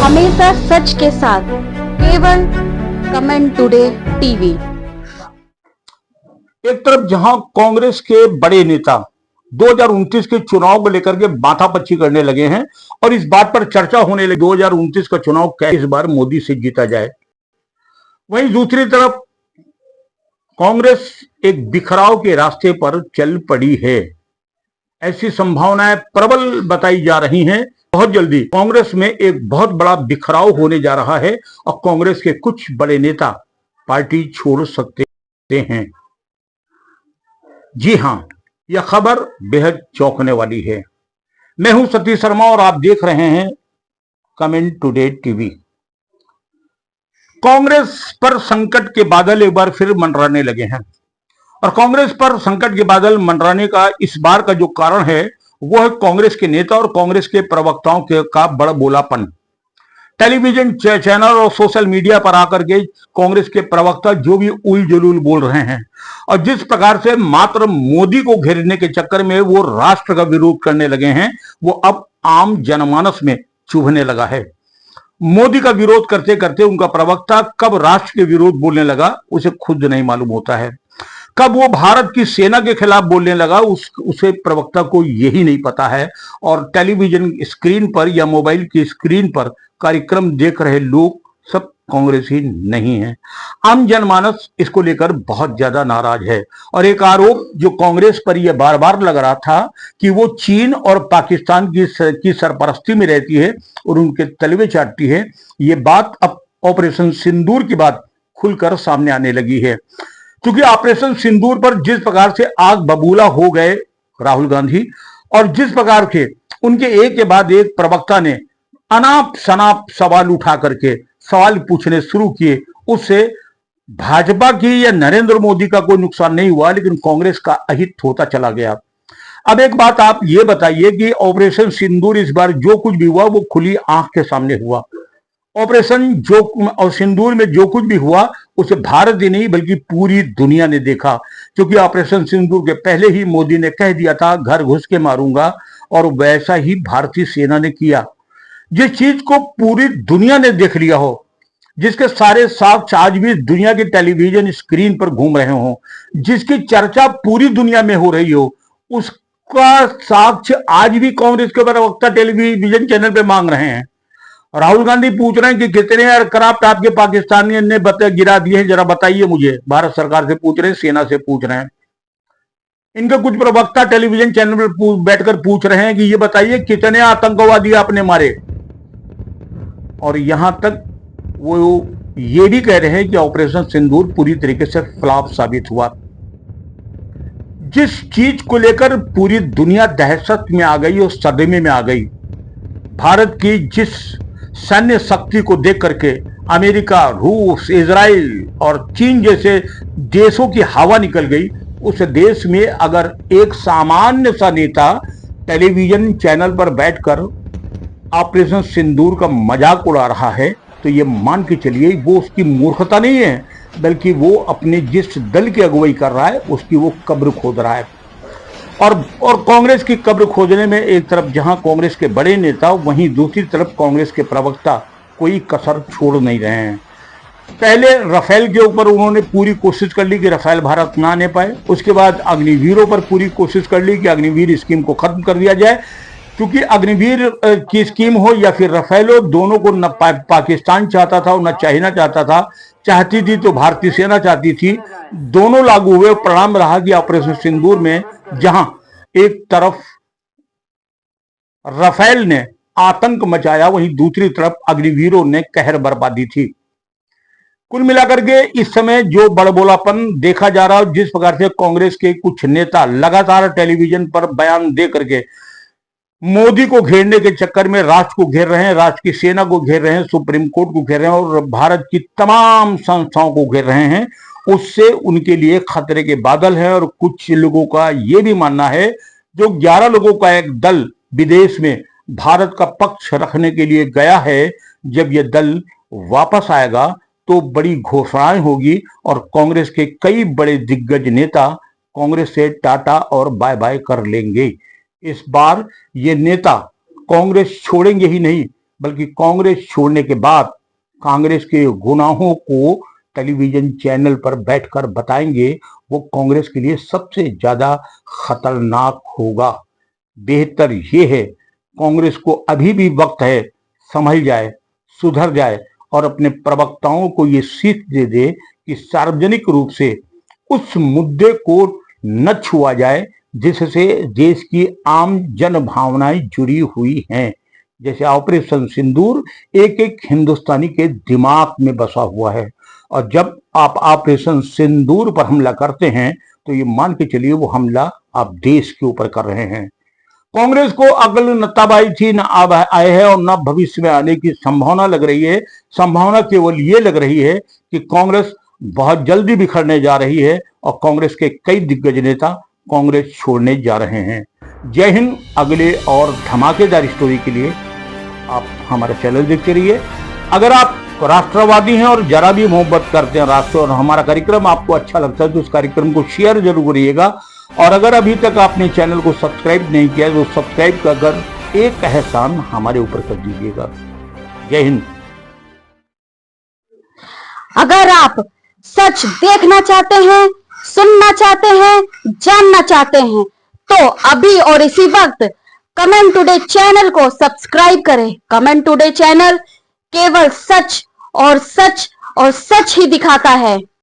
हमेशा सच के साथ, केवल कमेंट टुडे टीवी। एक तरफ जहां कांग्रेस के बड़े नेता 2029 के चुनाव को लेकर के बाथापच्ची करने लगे हैं और इस बात पर चर्चा होने लगी 2029 का चुनाव कैसे इस बार मोदी से जीता जाए, वहीं दूसरी तरफ कांग्रेस एक बिखराव के रास्ते पर चल पड़ी है। ऐसी संभावनाएं प्रबल बताई जा रही हैं। बहुत जल्दी कांग्रेस में एक बहुत बड़ा बिखराव होने जा रहा है और कांग्रेस के कुछ बड़े नेता पार्टी छोड़ सकते हैं। जी हां, यह खबर बेहद चौंकने वाली है। मैं हूं सतीश शर्मा और आप देख रहे हैं कमेंट टुडे टीवी। कांग्रेस पर संकट के बादल एक बार फिर मंडराने लगे हैं और कांग्रेस पर संकट के बादल मंडराने का इस बार का जो कारण है वो है कांग्रेस के नेता और कांग्रेस के प्रवक्ताओं का बड़बोलापन। टेलीविजन चैनल और सोशल मीडिया पर आकर के कांग्रेस के प्रवक्ता जो भी उल जलूल बोल रहे हैं और जिस प्रकार से मात्र मोदी को घेरने के चक्कर में वो राष्ट्र का विरोध करने लगे हैं, वो अब आम जनमानस में चुभने लगा है। मोदी का विरोध करते करते उनका प्रवक्ता कब राष्ट्र के विरोध बोलने लगा उसे खुद नहीं मालूम होता है। कब वो भारत की सेना के खिलाफ बोलने लगा उसे प्रवक्ता को यही नहीं पता है। और टेलीविजन स्क्रीन पर या मोबाइल की स्क्रीन पर कार्यक्रम देख रहे लोग सब कांग्रेसी नहीं है। आम जनमानस इसको लेकर बहुत ज्यादा नाराज है और एक आरोप जो कांग्रेस पर यह बार बार लग रहा था कि वो चीन और पाकिस्तान की सरपरस्ती में रहती है और उनके तलवे चाटती है, ये बात अब ऑपरेशन सिंदूर की बात खुलकर सामने आने लगी है। क्योंकि ऑपरेशन सिंदूर पर जिस प्रकार से आग बबूला हो गए राहुल गांधी और जिस प्रकार के उनके एक के बाद एक प्रवक्ता ने अनाप शनाप सवाल उठा करके सवाल पूछने शुरू किए, उससे भाजपा की या नरेंद्र मोदी का कोई नुकसान नहीं हुआ, लेकिन कांग्रेस का अहित होता चला गया। अब एक बात आप ये बताइए कि ऑपरेशन सिंदूर इस बार जो कुछ भी हुआ वो खुली आंख के सामने हुआ। ऑपरेशन जो और सिंदूर में जो कुछ भी हुआ उसे भारत ही नहीं बल्कि पूरी दुनिया ने देखा। क्योंकि ऑपरेशन सिंदूर के पहले ही मोदी ने कह दिया था घर घुस के मारूंगा और वैसा ही भारतीय सेना ने किया। जिस चीज को पूरी दुनिया ने देख लिया हो, जिसके सारे साक्ष्य आज भी दुनिया के टेलीविजन स्क्रीन पर घूम रहे हो, जिसकी चर्चा पूरी दुनिया में हो रही हो, उसका साक्ष्य आज भी कांग्रेस के प्रवक्ता टेलीविजन चैनल पे मांग रहे हैं। राहुल गांधी पूछ रहे हैं कि कितने एयरक्राफ्ट आपके पाकिस्तानी ने गिरा दिए हैं, जरा बताइए मुझे। भारत सरकार से पूछ रहे हैं, सेना से पूछ रहे हैं। इनके कुछ प्रवक्ता टेलीविजन चैनल पर बैठकर पूछ रहे हैं कि ये बताइए कितने आतंकवादी आपने मारे। और यहां तक वो ये भी कह रहे हैं कि ऑपरेशन सिंदूर पूरी तरीके से फ्लॉप साबित हुआ। जिस चीज को लेकर पूरी दुनिया दहशत में आ गई और सदमे में आ गई, भारत की जिस सैन्य शक्ति को देख करके अमेरिका, रूस, इजराइल और चीन जैसे देशों की हवा निकल गई, उस देश में अगर एक सामान्य सा नेता टेलीविजन चैनल पर बैठकर ऑपरेशन सिंदूर का मजाक उड़ा रहा है तो ये मान के चलिए वो उसकी मूर्खता नहीं है, बल्कि वो अपने जिस दल की अगुवाई कर रहा है उसकी वो कब्र खोद रहा है। और कांग्रेस की कब्र खोदने में एक तरफ जहां कांग्रेस के बड़े नेता, वहीं दूसरी तरफ कांग्रेस के प्रवक्ता कोई कसर छोड़ नहीं रहे हैं। पहले राफेल के ऊपर उन्होंने पूरी कोशिश कर ली कि राफेल भारत ना आने पाए। उसके बाद अग्निवीरों पर पूरी कोशिश कर ली कि अग्निवीर स्कीम को खत्म कर दिया जाए, क्योंकि अग्निवीर की स्कीम हो या फिर राफेल हो, दोनों को न पाकिस्तान चाहता था और न चाइना चाहता था। चाहती थी तो भारतीय सेना चाहती थी, दोनों लागू हुए। परिणाम रहा कि ऑपरेशन सिंदूर में जहां एक तरफ राफेल ने आतंक मचाया, वहीं दूसरी तरफ अग्निवीरों ने कहर बर्बादी थी। कुल मिलाकर के इस समय जो बड़बोलापन देखा जा रहा है, जिस प्रकार से कांग्रेस के कुछ नेता लगातार टेलीविजन पर बयान दे करके मोदी को घेरने के चक्कर में राष्ट्र को घेर रहे हैं, राष्ट्र की सेना को घेर रहे हैं, सुप्रीम कोर्ट को घेर रहे हैं और भारत की तमाम संस्थाओं को घेर रहे हैं, उससे उनके लिए खतरे के बादल हैं। और कुछ लोगों का यह भी मानना है, जो 11 लोगों का एक दल विदेश में भारत का पक्ष रखने के लिए गया है, जब यह दल वापस आएगा तो बड़ी घोषणाएं होगी और कांग्रेस के कई बड़े दिग्गज नेता कांग्रेस से टाटा और बाय बाय कर लेंगे। इस बार ये नेता कांग्रेस छोड़ेंगे ही नहीं, बल्कि कांग्रेस छोड़ने के बाद कांग्रेस के गुनाहों को टेलीविजन चैनल पर बैठकर बताएंगे, वो कांग्रेस के लिए सबसे ज्यादा खतरनाक होगा। बेहतर ये है कांग्रेस को अभी भी वक्त है, संभल जाए, सुधर जाए और अपने प्रवक्ताओं को ये सीख दे दे कि सार्वजनिक रूप से उस मुद्दे को न छुआ जाए जिससे देश की आम जन भावनाएं जुड़ी हुई हैं। जैसे ऑपरेशन सिंदूर एक एक हिंदुस्तानी के दिमाग में बसा हुआ है, और जब आप ऑपरेशन सिंदूर पर हमला करते हैं तो ये मान के चलिए वो हमला आप देश के ऊपर कर रहे हैं। कांग्रेस को अकल न तब आई थी, न अब आए है और न भविष्य में आने की संभावना लग रही है। संभावना केवल ये लग रही है कि कांग्रेस बहुत जल्दी बिखरने जा रही है और कांग्रेस के कई दिग्गज नेता कांग्रेस छोड़ने जा रहे हैं। जय हिंद। अगले और धमाकेदार स्टोरी के लिए आप हमारा चैनल देखते रहिए। अगर आप राष्ट्रवादी हैं और जरा भी मोहब्बत करते हैं राष्ट्र और हमारा कार्यक्रम आपको अच्छा लगता है तो उस कार्यक्रम को शेयर जरूर करिएगा, और अगर अभी तक आपने चैनल को सब्सक्राइब नहीं किया तो सब्सक्राइब कर एक एहसान हमारे ऊपर कर दीजिएगा। जय हिंद। अगर आप सच देखना चाहते हैं, सुनना चाहते हैं, जानना चाहते हैं तो अभी और इसी वक्त कमेंट टुडे चैनल को सब्सक्राइब करें। कमेंट टुडे चैनल केवल सच और सच और सच ही दिखाता है।